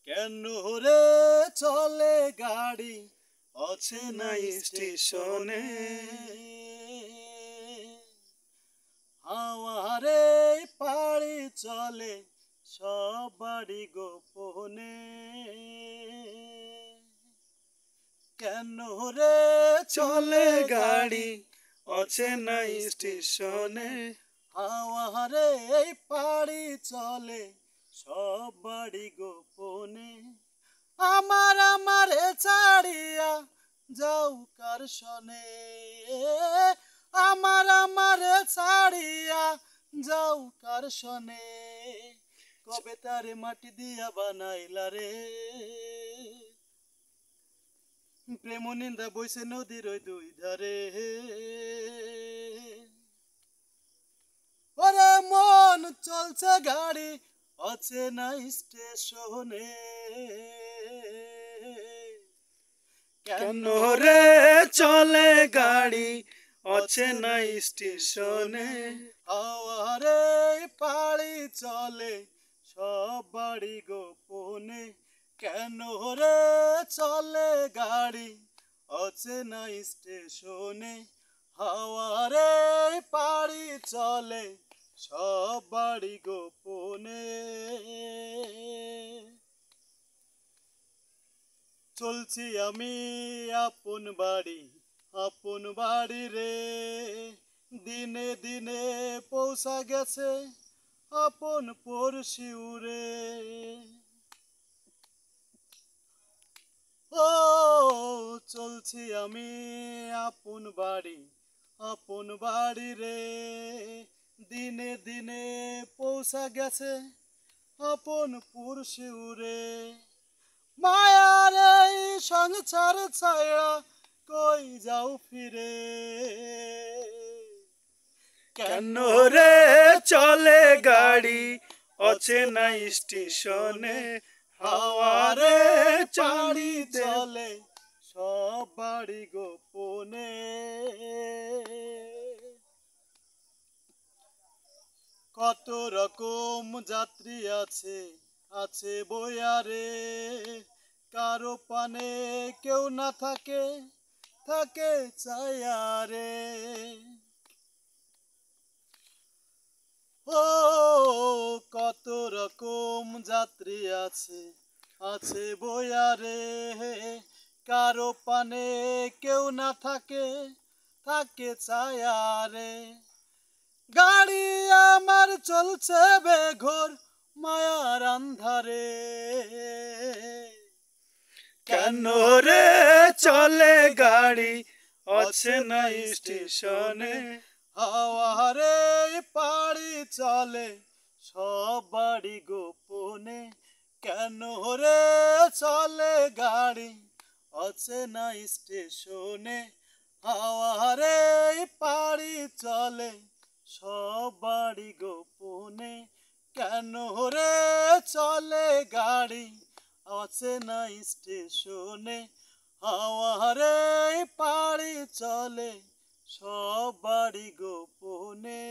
কেন রে চলে গাড়ি আছে না স্টেশনে, হাওয়ারে পাড়ি চলে সব বাড়ি গোপনে। কেন রে চলে গাড়ি আছে না স্টেশনে, হাওয়ারে পাড়ি চলে সব বাড়ি গোপনে। আমারে ছাড়িয়া যাও কার শনে, আমারে ছাড়িয়া যাও কার শনে। কবে তারে মাটি দিয়া বানাইলা রে, প্রেম নিন্দা বইছে নদীর ওই দুই ধারে। ওরে মন চলছে গাড়ি আছে না স্টেশনে, কেন রে চলে গাড়ি আছে না স্টেশনে, হাওয়ারে পাড়ি চলে সব বাড়ি গোপনে। কেন রে চলে গাড়ি আছে না স্টেশনে, হাওয়ারে পাড়ি চলে সব বাড়ি গোপনে। চলছি আমি আপন বাড়ি রে, দিনে দিনে পৌঁছা গেছে আপন পড়শি উরে। ও চলছি আমি আপন বাড়ি রে, দিনে দিনে পৌঁছা গেছে আপন পড়শি উরে। মায়ার এই সংসার ছায়া কই যাও ফিরে, কেন রে চলে গাড়ি আছে না স্টেশনে, হাওয়ারে পাড়ি চলে সব বাড়ি গোপনে। কত রকম যাত্রী আছে বয়ারে, কারো পানে কেউ না থাকে ছায়ারে। ও কত রকম যাত্রী আছে বয়ারে, কারো পানে কেউ না থাকে ছায়ারে। গাড়ি আমার চলছে বেঘোর মায়ার আন্ধারে, কেন রে চলে গাড়ি আছে না স্টেশনে, হাওয়ারে পাড়ি চলে সব বাড়ি গোপনে। কেন রে চলে গাড়ি আছে না স্টেশনে, হাওয়ারে পাড়ি চলে সব বাড়ি গোপনে। কেন রে চলে গাড়ি আছে না স্টেশনে, হাওয়ারে পাড়ি চলে সব বাড়ি গোপনে।